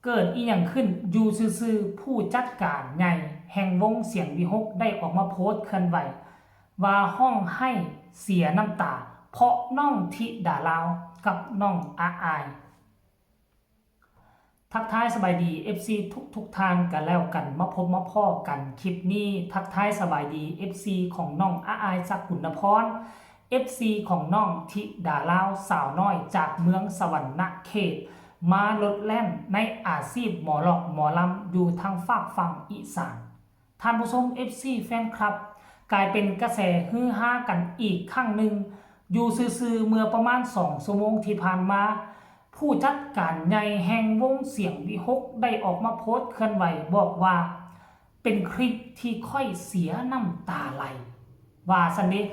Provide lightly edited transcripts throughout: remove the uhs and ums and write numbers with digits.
เกิดอีหยังขึ้นอยู่ซื่อๆผู้จัดการใหญ่แห่งวงเสียงวิหกได้ออกมาโพสต์เคลื่อนไหวว่าห้องให้เสียน้ำตาเพราะน้องธิดาลาวกับน้องอาอายทักทายสบายดี FC ทุกทางกันแล้วกันมาพบมาพ่อกันคลิปนี้ทักทายสบายดี FC ของน้องอาอายสกุลพร FC ของน้องธิดาลาวสาวน้อยจากเมืองสวรรณเขตมาลดแล่นในอาชีพหมอหลอกหมอลำอยู่ทางฝากฝั่งอีสานท่านผู้ชม FC แฟนคลับกลายเป็นกระแสฮือฮากันอีกครั้งหนึ่งอยู่ซื่อๆเมื่อประมาณ2 ชั่วโมงที่ผ่านมาผู้จัดการใหญ่แห่งวงเสียงวิหกได้ออกมาโพสต์เคลื่อนไหวบอกว่าเป็นคลิปที่ค่อยเสียน้ำตาไหลว่าสันนี้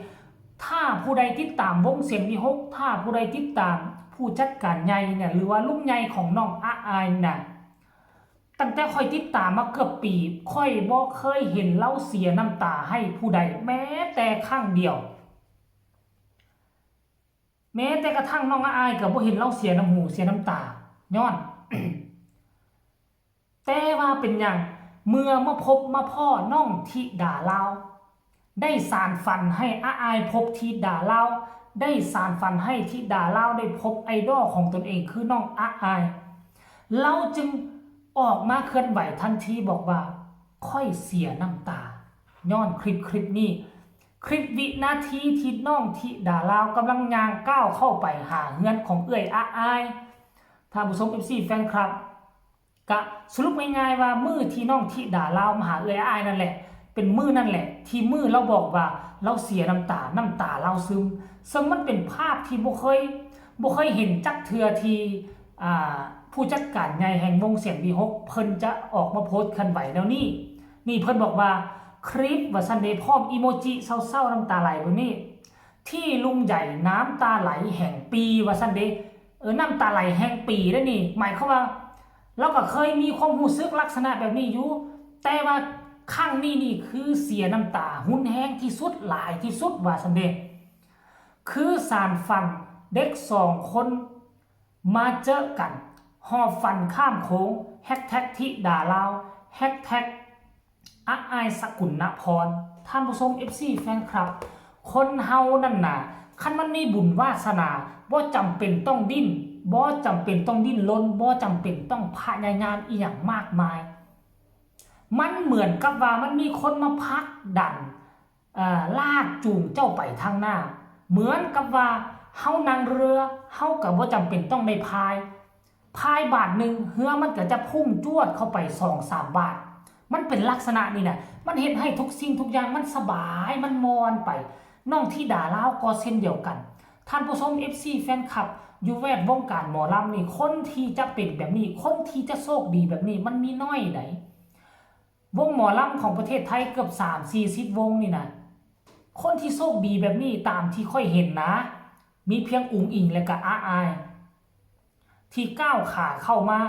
ถ้าผู้ใดติดตามวงเสียงวิหกถ้าผู้ใดติดตามผู้จัดการใหญ่เนี่ยหรือว่าลุงใหญ่ของน้องอาอายน่ะตั้งแต่ค่อยติดตามมาเกือบปีค่อยบ่เคยเห็นเล่าเสียน้ำตาให้ผู้ใดแม้แต่ครั้งเดียวแม้แต่กระทั่งน้องอาอายก็บ่เห็นเล่าเสียน้ำหูเสียน้ำตาย้อน แต่ว่าเป็นอย่างเมื่อมาพบมาพ่อน้องธิดาลาวได้สานฝันให้อาอายพบธิดาลาวได้สานฝันให้ธิดาลาวได้พบไอดอลของตนเองคือน้องอาอายเราจึงออกมาเคลื่อนไหวทันทีบอกว่าค่อยเสียน้ำตาย้อนคลิปนี้คลิปวินาทีที่น้องธิดาลาวกำลังย่างก้าวเข้าไปหาเฮือนของเอื้อยอาอายท่านผู้ชม FC แฟนคลับกะสรุปง่ายๆว่ามือที่น้องธิดาลาวมาหาเอื้อยอาอายนั่นแหละเป็นมือนั่นแหละที่มือเราบอกว่าเราเสียน้ำตาเราซึมซึ่งมันเป็นภาพที่บ่เคยเห็นจักเทือที่ผู้จัดการใหญ่แห่งวงเสียงวีหกเพิ่นจะออกมาโพสต์เคลื่อนไหวแล้วนี่เพิ่นบอกว่าคลิปว่าซันเดย์พร้อมอีโมจิเศร้าๆน้ำตาไหลแบบนี้ที่ลุงใหญ่น้ำตาไหลแห่งปีว่าซันเดย์น้ำตาไหลแห่งปีแล้วนี่หมายความว่าเราก็เคยมีความรู้สึกลักษณะแบบนี้อยู่แต่ว่าครั้งนี้นี่คือเสียน้ำตาหุนแห้งที่สุดหลายที่สุดว่าซันเดย์คือสารฟันเด็ก2 คนมาเจอกันหอบฟันข้ามโค้งแฮชแท็กธิดาลาวแฮชแท็กอาอายสกุลพรท่านผู้ชม FC แฟนคลับคนเฮานั่นน่ะคันมันมีบุญวาสนาบ่จำเป็นต้องดิ้นบ่จำเป็นต้องดิ้นรนบ่จำเป็นต้องพยายามอีหยังมากมายมันเหมือนกับว่ามันมีคนมาพักดันลากจูงเจ้าไปทางหน้าเหมือนกับว่าเฮานั่งเรือเฮาก็บ่จำเป็นต้องได้พายบาทหนึ่งเรือมันก็จะพุ่งจวดเข้าไป2-3 บาทมันเป็นลักษณะนี่นะมันเห็นให้ทุกสิ่งทุกอย่างมันสบายมันมอนไปน้องธิดาลาวก็เช่นเดียวกันท่านผู้ชม FC แฟนคลับอยู่แวดวงการหมอลำนี่คนที่จะเป็นแบบนี้คนที่จะโชคดีแบบนี้มันมีน้อยไหนวงหมอลำของประเทศไทยเกือบ30-40 วงนี่นะคนที่โชคดีแบบนี้ตามที่ค่อยเห็นนะมีเพียงอุ๋งอิงและก็อาอายที่ก้าวขาเข้ามา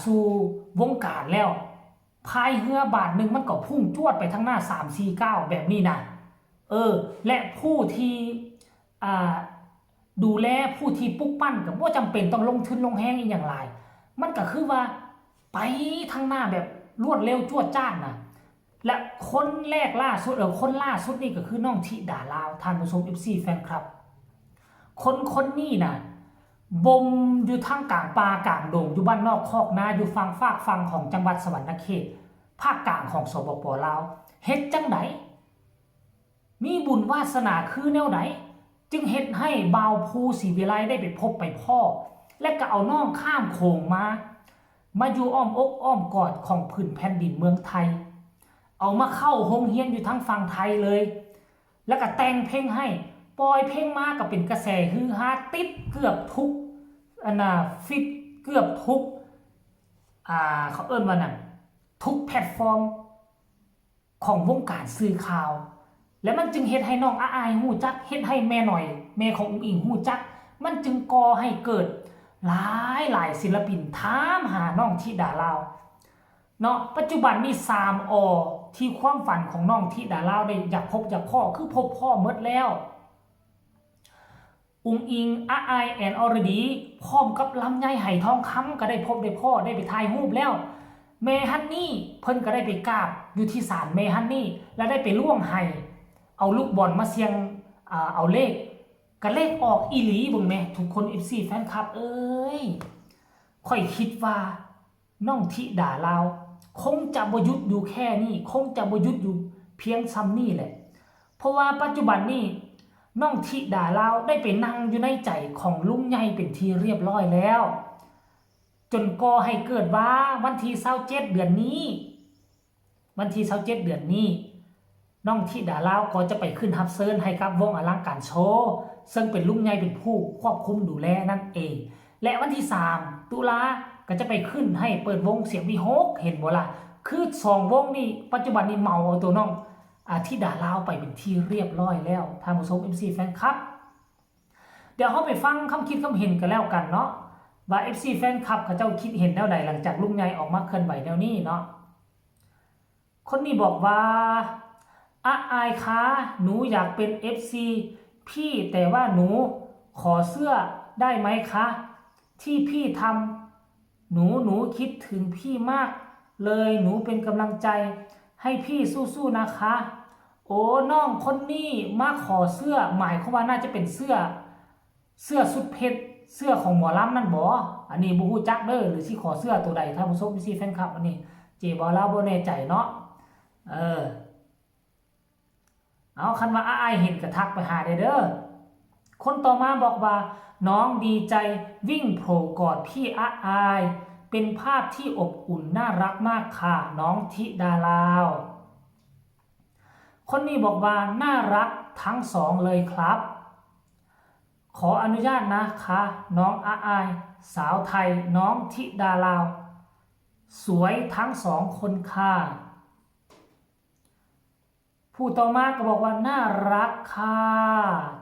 สู่วงการแล้วพายเรือบาทหนึ่งมันก็พุ่งจวดไปทั้งหน้า3-4-9แบบนี้นะและผู้ที่ดูแลผู้ที่ปุ๊กปั้นกับว่าจำเป็นต้องลงทุนลงแห้งอีกอย่างไรมันก็คือว่าไปทั้งหน้าแบบรวดเร็วจวดจ้านนะและคนแรกล่าสุดคนล่าสุดนี่ก็คือน้องธิดาลาวท่านผู้ชม FC แฟนคลับคนนี้นะบ่มอยู่ทางกลางป่ากลางดงอยู่บ้านนอกคอกนาอยู่ฝั่งฝากฝั่งของจังหวัดสวรรณเขตภาคกลางของสปป.ลาวเฮ็ดจังไดมีบุญวาสนาคือแนวไหนจึงเฮ็ดให้บ่าวภูศรีวิไลได้ไปพบไปพ่อและก็เอาน้องข้ามโขงมาอยู่อ้อมอกอ้อมกอดของพื้นแผ่นดินเมืองไทยเอามาเข้าโรงเรียนอยู่ทั้งฝั่งไทยเลยแล้วก็แต่งเพลงให้ปล่อยเพลงมาก็เป็นกระแสฮือฮาติดเกือบทุกฟิตเกือบทุกเขาเอิ้นว่านั่นทุกแพลตฟอร์มของวงการสื่อข่าวและมันจึงเฮ็ดให้น้องอาอายฮู้จักเฮ็ดให้แม่หน่อยแม่ของอุ้งอิงฮู้จักมันจึงก่อให้เกิดหลายศิลปินถามหาน้องธิดาลาวเนาะปัจจุบันมี3 อที่ความฝันของน้องธิดาลาวได้อยากพบอยากพ่อคือพบพ่อหมดแล้ว อุงอิงอาไอแอนอรดีพร้อมกับลำไยไหทองคำก็ได้พบได้พ่อได้ไปถ่ายรูปแล้วเมฮันนี่เพิ่นก็ได้ไปกราบอยู่ที่ศาลเมฮันนี่แล้วได้ไปล่วงไห้เอาลูกบอลมาเสี่ยงเอาเลขก็เลขออกอีหลีบุญแม่ทุกคน FC แฟนคลับเอ้ยค่อยคิดว่าน้องธิดาลาวคงจะบ่หยุดอยู่แค่นี้คงจะบ่หยุดอยู่เพียงซ้ำนี่แหละเพราะว่าปัจจุบันนี้น้องธิดาลาวได้ไปนั่งอยู่ในใจของลุงใหญ่เป็นที่เรียบร้อยแล้วจนก่อให้เกิดว่าวันที่27เดือนนี้วันที่27เดือนนี้น้องธิดาลาวก็จะไปขึ้นรับเชิญให้กับวงอลังการโชว์ซึ่งเป็นลุงใหญ่เป็นผู้ควบคุมดูแลนั่นเองและวันที่3ตุลาก็จะไปขึ้นให้เปิดวงเสียงวิหกเห็นบ่ล่ะคือ2วงนี้ปัจจุบันนี้เมาเอาตัวน้องธิดาลาวไปเป็นที่เรียบร้อยแล้วท่านผู้ชม MC แฟนคลับเดี๋ยวเราไปฟังคำคิดคำเห็นกันแล้วกันเนาะว่า FC แฟนคลับเขาเจ้าคิดเห็นแนวใดหลังจากลุงใหญ่ออกมาเคลื่อนไหวแนวนี้เนาะคนนี้บอกว่าอายคะหนูอยากเป็น FC พี่แต่ว่าหนูขอเสื้อได้ไหมคะที่พี่ทำหนูคิดถึงพี่มากเลยหนูเป็นกำลังใจให้พี่สู้ๆนะคะโอ้น้องคนนี้มาขอเสื้อหมายความว่าน่าจะเป็นเสื้อสุดเพชรเสื้อของหมอลำนั่นบ่อันนี้บ่ฮู้จักเด้อหรือสิขอเสื้อตัวใดถ้าผู้ชมสิแฟนคลับอันนี้เจบ่ลาวบ่แน่ใจเนาะเอาคันว่าอ้ายเห็นกระทักไปหาได้เด้อคนต่อมาบอกว่าน้องดีใจวิ่งโผล่กอดพี่อ้ายเป็นภาพที่อบอุ่นน่ารักมากค่ะน้องธิดาลาวคนนี้บอกว่าน่ารักทั้งสองเลยครับขออนุญาตนะคะน้องอ้ายสาวไทยน้องธิดาลาวสวยทั้งสองคนค่ะผู้ต่อมาก็บอกว่าน่ารักค่ะ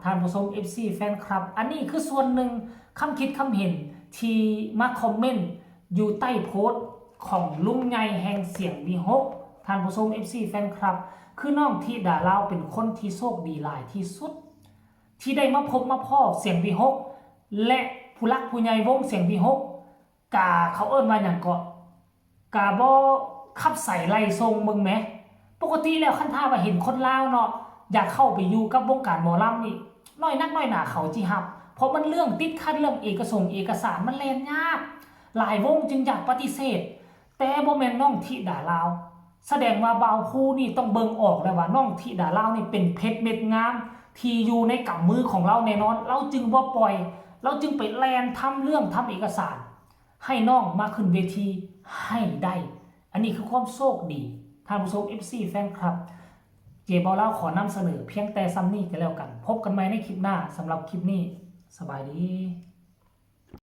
ท่านผู้ชม FC แฟนคลับอันนี้คือส่วนหนึ่งคำคิดคำเห็นที่มาคอมเมนต์อยู่ใต้โพสต์ของลุงใหญ่แห่งเสียงวีหกท่านผู้ชม FC แฟนคลับคือน้องธิดาลาวเป็นคนที่โชคดีหลายที่สุดที่ได้มาพบมาพ่อเสียงวีหกและผู้รักผู้ใหญ่วงเสียงวีหกกาเขาเอิ้นว่าอย่างก็กาบ่ขับใส่ไล่ทรงมึงไหมปกติแล้วคันท่าว่าเห็นคนลาวเนาะอยากเข้าไปอยู่กับวงการหมอลำนี่น้อยนักน้อยหนาเขาจิฮับเพราะมันเรื่องติดขัดเรื่องเอกสารมันแลนยากหลายวงจึงอยากปฏิเสธแต่บ่แม่นน้องธิดาลาวแสดงว่าบ่าวคู่นี่ต้องเบิ่งออกแล้วว่าน้องธิดาลาวนี่เป็นเพชรเม็ดงามที่อยู่ในกำมือของเราแน่นอนเราจึงบ่ปล่อยเราจึงไปแลนทำเรื่องทำเอกสารให้น้องมาขึ้นเวทีให้ได้อันนี้คือความโชคดีท่านผู้ชม FC แฟนคลับเจบอลเล่าขอนำเสนอเพียงแต่ซ้ำนี้กันแล้วกันพบกันใหม่ในคลิปหน้าสำหรับคลิปนี้สบายดี